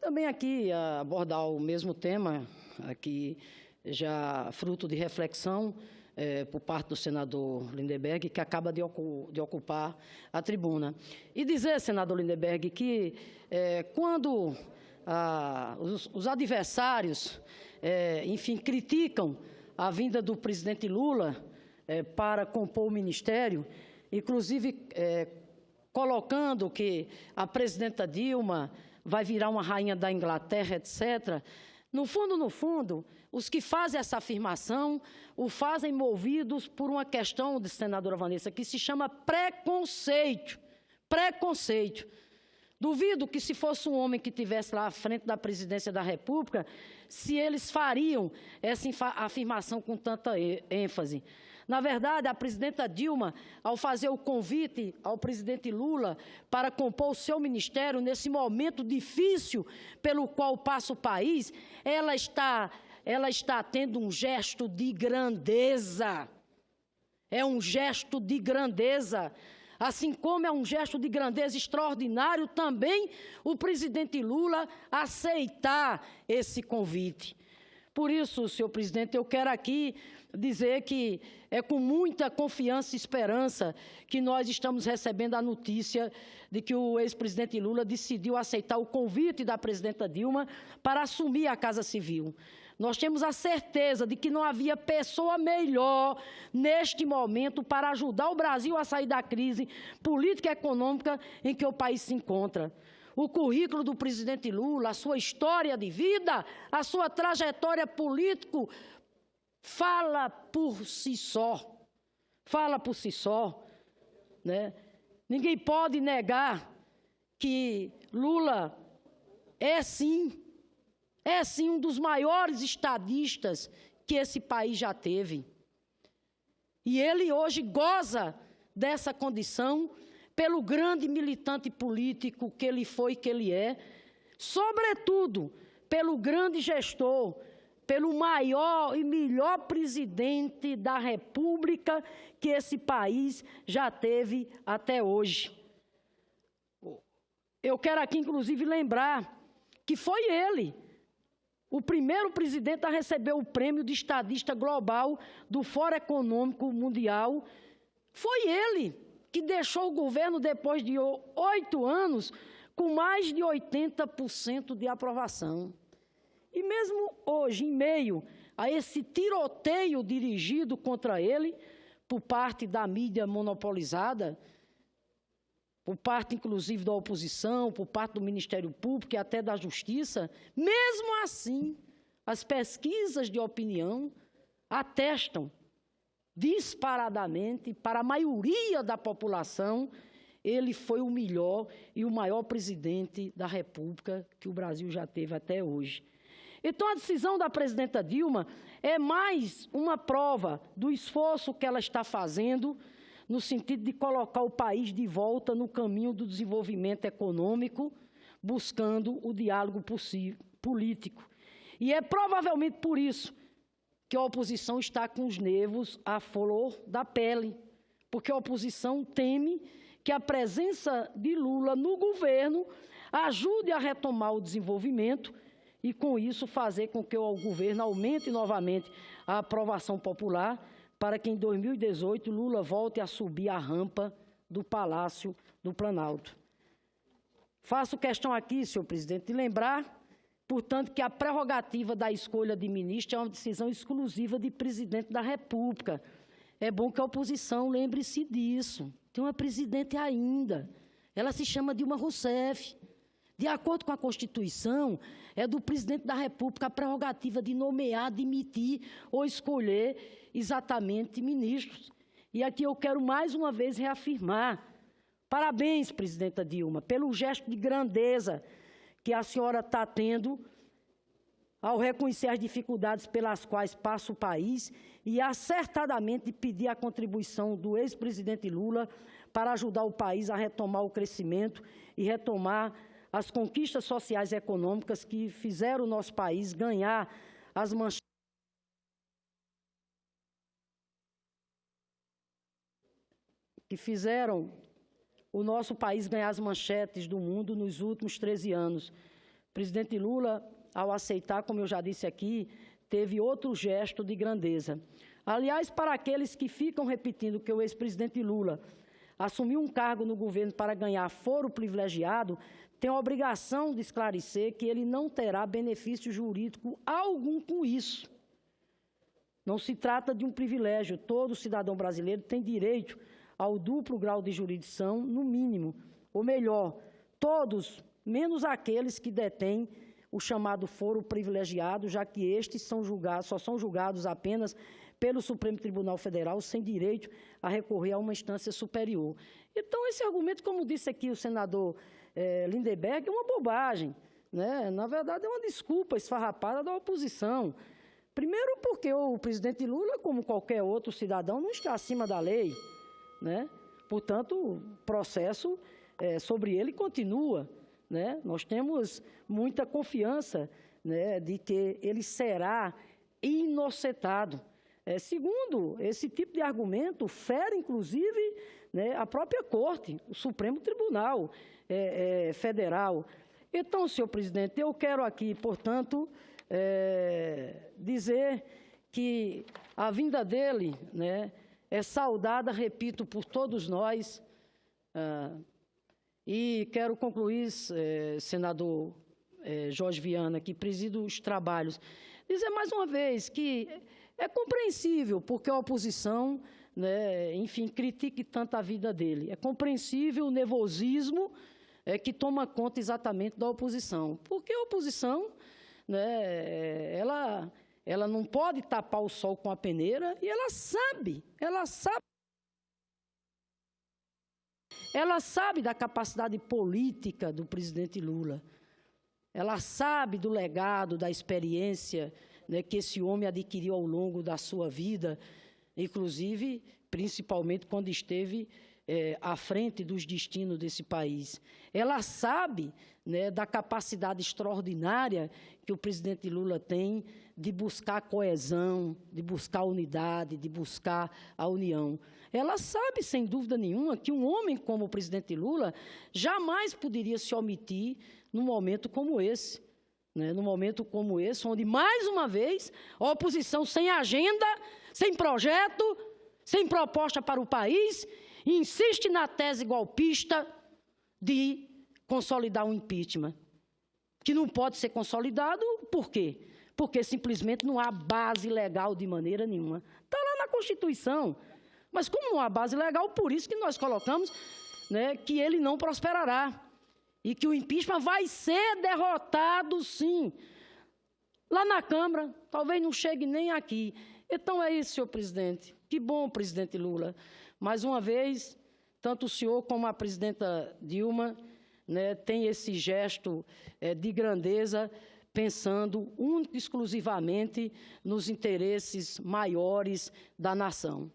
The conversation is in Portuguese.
Também aqui abordar o mesmo tema, aqui já fruto de reflexão por parte do senador Lindenberg, que acaba de ocupar a tribuna. E dizer, senador Lindenberg, que quando os adversários, enfim, criticam a vinda do presidente Lula para compor o ministério, inclusive colocando que a presidenta Dilma vai virar uma rainha da Inglaterra, etc., no fundo, os que fazem essa afirmação o fazem movidos por uma questão, senadora Vanessa, que se chama preconceito. Preconceito. Duvido que, se fosse um homem que estivesse lá à frente da presidência da República, se eles fariam essa afirmação com tanta ênfase. Na verdade, a presidenta Dilma, ao fazer o convite ao presidente Lula para compor o seu ministério, nesse momento difícil pelo qual passa o país, ela está tendo um gesto de grandeza. É um gesto de grandeza. Assim como é um gesto de grandeza extraordinário também o presidente Lula aceitar esse convite. Por isso, senhor presidente, eu quero aqui dizer que é com muita confiança e esperança que nós estamos recebendo a notícia de que o ex-presidente Lula decidiu aceitar o convite da presidenta Dilma para assumir a Casa Civil. Nós temos a certeza de que não havia pessoa melhor neste momento para ajudar o Brasil a sair da crise política e econômica em que o país se encontra. O currículo do presidente Lula, a sua história de vida, a sua trajetória político, fala por si só. Fala por si só, né? Ninguém pode negar que Lula é sim um dos maiores estadistas que esse país já teve. E ele hoje goza dessa condição pelo grande militante político que ele foi e que ele é, sobretudo pelo grande gestor, pelo maior e melhor presidente da República que esse país já teve até hoje. Eu quero aqui, inclusive, lembrar que foi ele o primeiro presidente a receber o prêmio de estadista global do Fórum Econômico Mundial. Foi ele que deixou o governo, depois de 8 anos, com mais de 80% de aprovação. E mesmo hoje, em meio a esse tiroteio dirigido contra ele, por parte da mídia monopolizada, por parte, inclusive, da oposição, por parte do Ministério Público e até da Justiça, mesmo assim, as pesquisas de opinião atestam disparadamente, para a maioria da população, ele foi o melhor e o maior presidente da República que o Brasil já teve até hoje. Então, a decisão da presidenta Dilma é mais uma prova do esforço que ela está fazendo no sentido de colocar o país de volta no caminho do desenvolvimento econômico, buscando o diálogo político. E é provavelmente por isso que a oposição está com os nervos à flor da pele, porque a oposição teme que a presença de Lula no governo ajude a retomar o desenvolvimento e, com isso, fazer com que o governo aumente novamente a aprovação popular para que, em 2018, Lula volte a subir a rampa do Palácio do Planalto. Faço questão aqui, senhor presidente, de lembrar, portanto, que a prerrogativa da escolha de ministro é uma decisão exclusiva de presidente da República. É bom que a oposição lembre-se disso. Tem uma presidente ainda. Ela se chama Dilma Rousseff. De acordo com a Constituição, é do presidente da República a prerrogativa de nomear, demitir ou escolher exatamente ministros. E aqui eu quero mais uma vez reafirmar: parabéns, presidenta Dilma, pelo gesto de grandeza que a senhora está tendo ao reconhecer as dificuldades pelas quais passa o país e acertadamente pedir a contribuição do ex-presidente Lula para ajudar o país a retomar o crescimento e retomar as conquistas sociais e econômicas que fizeram o nosso país ganhar as manchetes. Que fizeram o nosso país ganhar as manchetes do mundo nos últimos 13 anos. O presidente Lula, ao aceitar, como eu já disse aqui, teve outro gesto de grandeza. Aliás, para aqueles que ficam repetindo que o ex-presidente Lula assumiu um cargo no governo para ganhar foro privilegiado, tem a obrigação de esclarecer que ele não terá benefício jurídico algum com isso. Não se trata de um privilégio. Todo cidadão brasileiro tem direito ao duplo grau de jurisdição, no mínimo. Ou melhor, todos, menos aqueles que detêm o chamado foro privilegiado, já que estes só são julgados apenas pelo Supremo Tribunal Federal, sem direito a recorrer a uma instância superior. Então, esse argumento, como disse aqui o senador Lindenberg, é uma bobagem, né? Na verdade, é uma desculpa esfarrapada da oposição. Primeiro porque o presidente Lula, como qualquer outro cidadão, não está acima da lei, né? Portanto, o processo sobre ele continua, né? Nós temos muita confiança, né, de que ele será inocentado. Segundo, esse tipo de argumento fere, inclusive, né, a própria Corte, o Supremo Tribunal Federal. Então, senhor presidente, eu quero aqui, portanto, dizer que a vinda dele, né, é saudada, repito, por todos nós. E quero concluir, senador Jorge Viana, que presido os trabalhos, dizer mais uma vez que é compreensível porque a oposição, né, enfim, critique tanto a vida dele. É compreensível o nervosismo que toma conta exatamente da oposição. Porque a oposição, né, ela não pode tapar o sol com a peneira e ela sabe da capacidade política do presidente Lula. Ela sabe do legado, da experiência, né, que esse homem adquiriu ao longo da sua vida, inclusive, principalmente quando esteve à frente dos destinos desse país. Ela sabe, né, da capacidade extraordinária que o presidente Lula tem de buscar coesão, de buscar unidade, de buscar a união. Ela sabe, sem dúvida nenhuma, que um homem como o presidente Lula jamais poderia se omitir num momento como esse, né? Num momento como esse, onde, mais uma vez, a oposição sem agenda, sem projeto, sem proposta para o país, insiste na tese golpista de consolidar um impeachment, que não pode ser consolidado, por quê? Porque simplesmente não há base legal de maneira nenhuma. Está lá na Constituição. Mas como não há base legal, por isso que nós colocamos, né, que ele não prosperará. E que o impeachment vai ser derrotado, sim. Lá na Câmara, talvez não chegue nem aqui. Então é isso, senhor presidente. Que bom, presidente Lula. Mais uma vez, tanto o senhor como a presidenta Dilma, né, tem esse gesto de grandeza, pensando única e exclusivamente nos interesses maiores da nação.